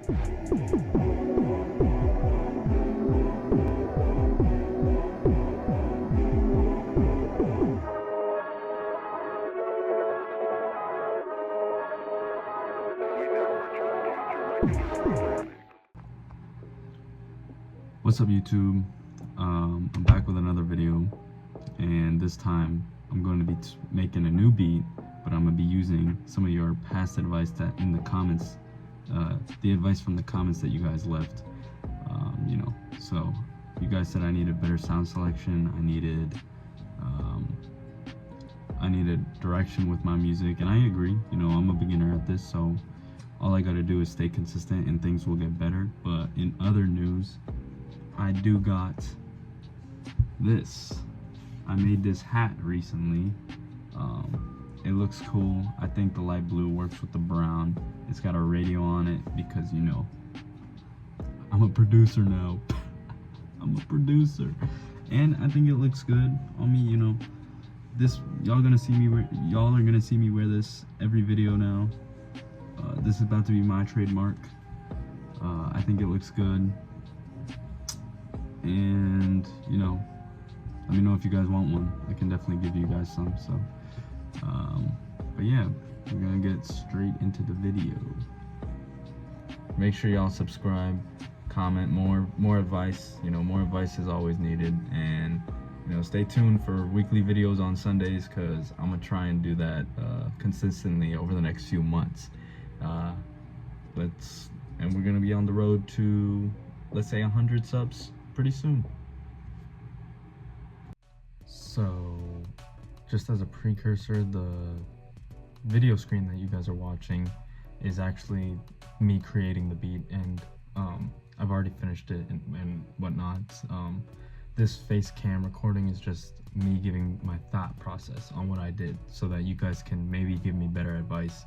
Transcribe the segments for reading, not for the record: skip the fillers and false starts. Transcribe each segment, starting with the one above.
What's up, YouTube? I'm back with another video, and this time I'm going to be making a new beat, but I'm going to be using some of your past advice that in the comments, the advice from the comments that you guys left. So you guys said I needed better sound selection, I needed direction with my music, and I agree. I'm a beginner at this, so all I gotta do is stay consistent and things will get better. But in other news, I do got this. I made this hat recently. It looks cool. I think the light blue works with the brown. It's got a radio on it because I'm a producer now. I'm a producer, and I think it looks good on me. This y'all are gonna see me wear this every video now. This is about to be my trademark. I think it looks good, and let me know if you guys want one. I can definitely give you guys some. So but yeah, we're gonna get straight into the video. Make sure y'all subscribe, comment, more advice. More advice is always needed, and stay tuned for weekly videos on Sundays, because I'm gonna try and do that consistently over the next few months. And we're gonna be on the road to, let's say, 100 subs pretty soon. So just as a precursor, the video screen that you guys are watching is actually me creating the beat, and I've already finished it and whatnot. This face cam recording is just me giving my thought process on what I did, so that you guys can maybe give me better advice,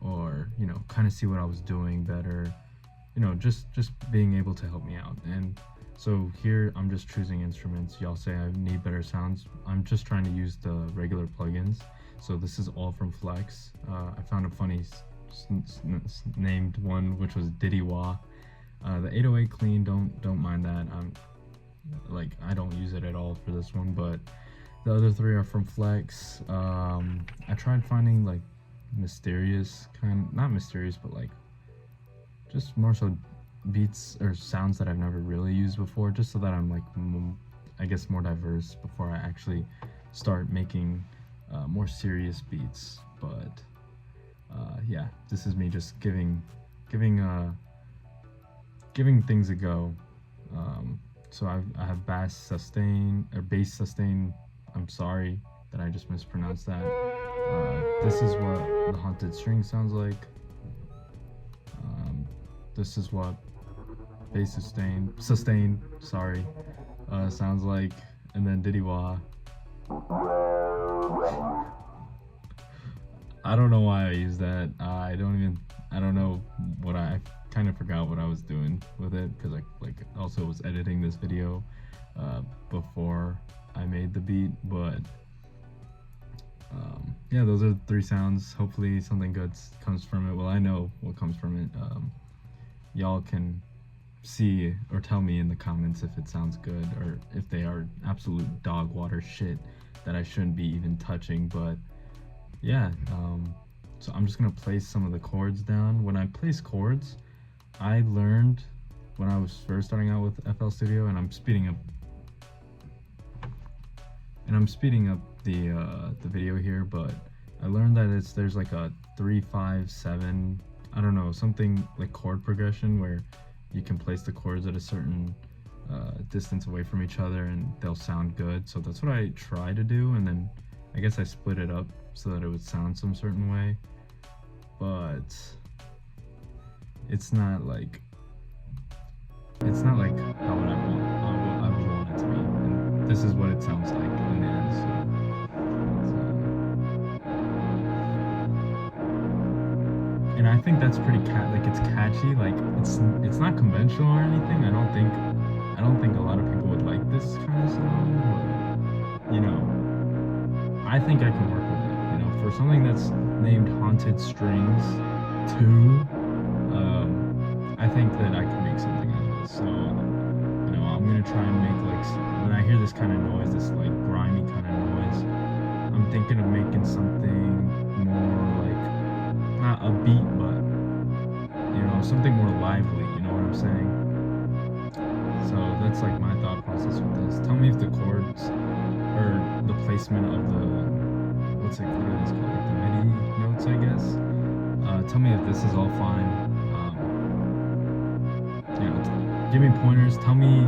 or kind of see what I was doing better, just being able to help me out. And so here I'm just choosing instruments. Y'all say I need better sounds. I'm just trying to use the regular plugins. So this is all from Flex. I found a funny named one, which was blue-boi. The 808 clean, don't mind that. I don't use it at all for this one, but the other three are from Flex. I tried finding mysterious not mysterious, but just more so beats or sounds that I've never really used before, just so that I'm I guess more diverse before I actually start making more serious beats. But yeah, this is me just giving things a go. So I have bass sustain. I'm sorry that I just mispronounced that. This is what the haunted string sounds like. This is what bass sustain sounds like, and then blue-boi. I don't know why I used that. I don't know what I kind of forgot what I was doing with it, because I also was editing this video before I made the beat. But yeah, those are 3 sounds. Hopefully something good comes from it. Well, I know what comes from it. Y'all can see or tell me in the comments if it sounds good, or if they are absolute dog water shit that I shouldn't be even touching. But yeah, so I'm just gonna place some of the chords down. When I place chords, I learned when I was first starting out with FL Studio, and I'm speeding up the video here, but I learned that there's a 3, 5, 7, I don't know, something like chord progression, where you can place the chords at a certain distance away from each other and they'll sound good. So that's what I try to do, and then I guess I split it up so that it would sound some certain way. But it's not like how I would want it to be, and this is what it sounds like in the end. And I think that's pretty it's catchy. It's not conventional or anything. I don't think a lot of people would like this kind of song, but I think I can work with it. For something that's named Haunted Strings 2, I think that I can make something out of this. So, you know, I'm gonna try and make like, when I hear this kind of noise, this like grimy kind of noise, I'm thinking of making something more like, not upbeat, but, you know, something more lively, you know what I'm saying? So that's like my thought process with this. Tell me if the chords, or the placement of the, what are these called, like the MIDI notes, I guess. Tell me if this is all fine. You know, give me pointers. Tell me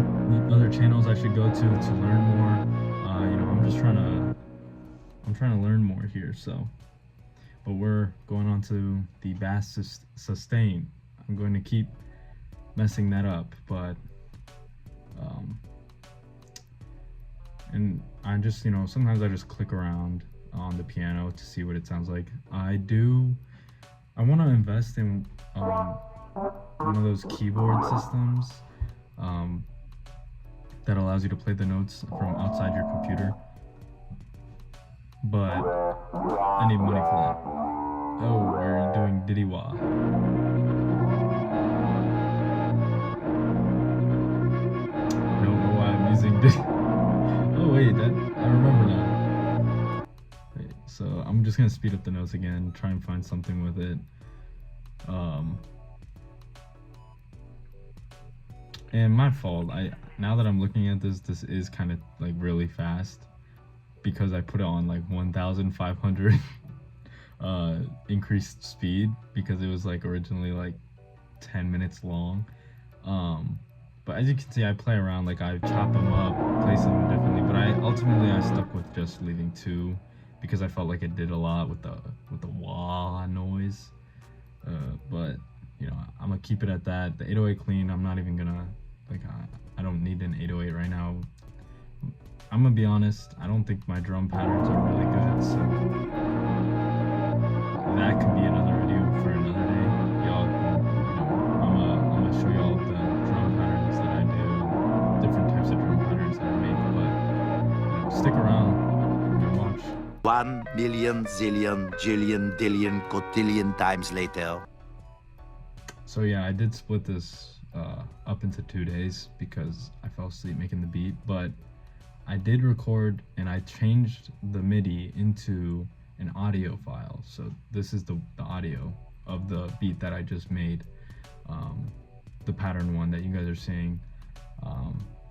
other channels I should go to learn more. You know, I'm trying to learn more here. So, but we're going on to the bass sustain. I'm going to keep messing that up, but and I just, you know, sometimes I just click around on the piano to see what it sounds like. I want to invest in one of those keyboard systems that allows you to play the notes from outside your computer, but I need money for that. Oh, we're doing diddy-wah. I don't know why I'm using diddy. Oh wait, I remember now. Wait, so I'm just gonna speed up the notes again, try and find something with it. And my fault. Now that I'm looking at this is kind of like really fast because I put it on like 1,500 increased speed because it was like originally like 10 minutes long. But as you can see, I play around, like I chop them up, place them differently, but I stuck with just leaving 2 because I felt like it did a lot with the wah noise. But you know, I'm gonna keep it at that. The 808 clean, I'm not even gonna, like, I don't need an 808 right now. I'm gonna be honest, I don't think my drum patterns are really good, so that could be another video for another day. Y'all, you know, I'm gonna show y'all the drum patterns that I do, different types of drum patterns that I make, but you know, stick around and watch. 1 million, zillion, jillion, dillion, cotillion times later. So yeah, I did split this up into 2 days because I fell asleep making the beat, but I did record and I changed the MIDI into an audio file. So this is the audio of the beat that I just made, the pattern one that you guys are seeing.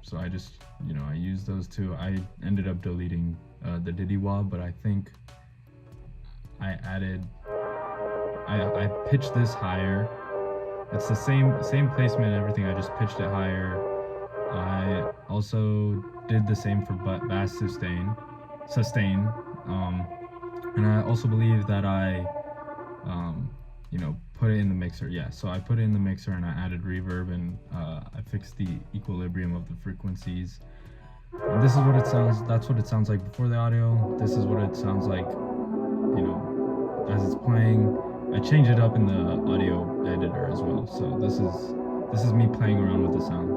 So I just, you know, I used those two. I ended up deleting the diddy-wah, but I think I pitched this higher. It's the same placement and everything, I just pitched it higher. I also did the same for bass sustain. And I also believe that I, you know, put it in the mixer. Yeah, so I put it in the mixer and I added reverb and I fixed the equilibrium of the frequencies. And this is what it sounds, that's what it sounds like before the audio. This is what it sounds like, you know, as it's playing. I changed it up in the audio editor as well. So this is me playing around with the sound.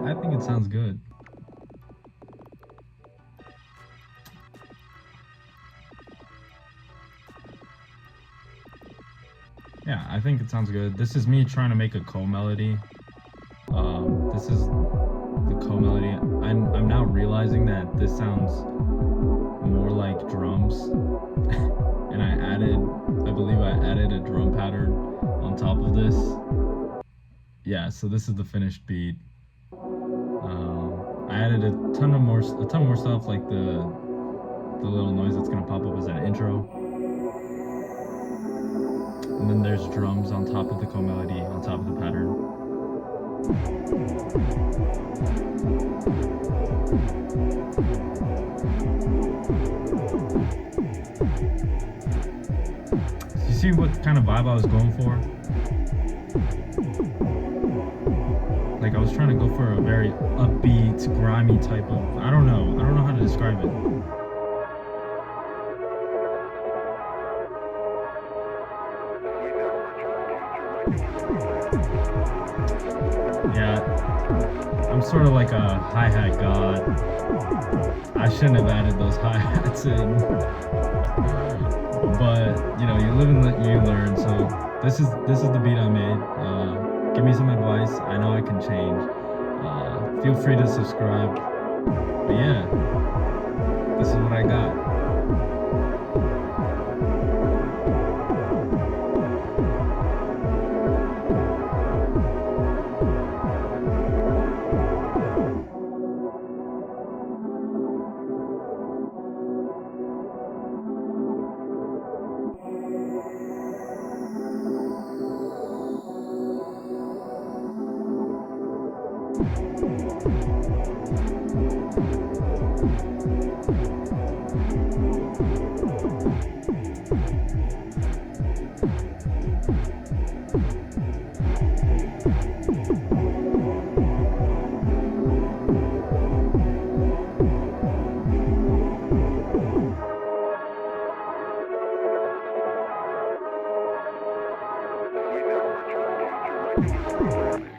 I think it sounds good. Yeah, I think it sounds good. This is me trying to make a co-melody. This is the co-melody. I'm now realizing that this sounds more like drums. And I believe I added a drum pattern on top of this. Yeah, so this is the finished beat. I added a ton more stuff, like the little noise that's gonna pop up as an intro. And then there's drums on top of the co-melody, on top of the pattern. You see what kind of vibe I was going for? Like I was trying to go for a very upbeat, grimy type of, I don't know how to describe it. Yeah, I'm sort of like a hi-hat god. I shouldn't have added those hi-hats in. But you know, you live and you learn. So this is the beat I made. Give me some advice. I know I can change. Feel free to subscribe. But yeah, this is what I got. We now return to your right.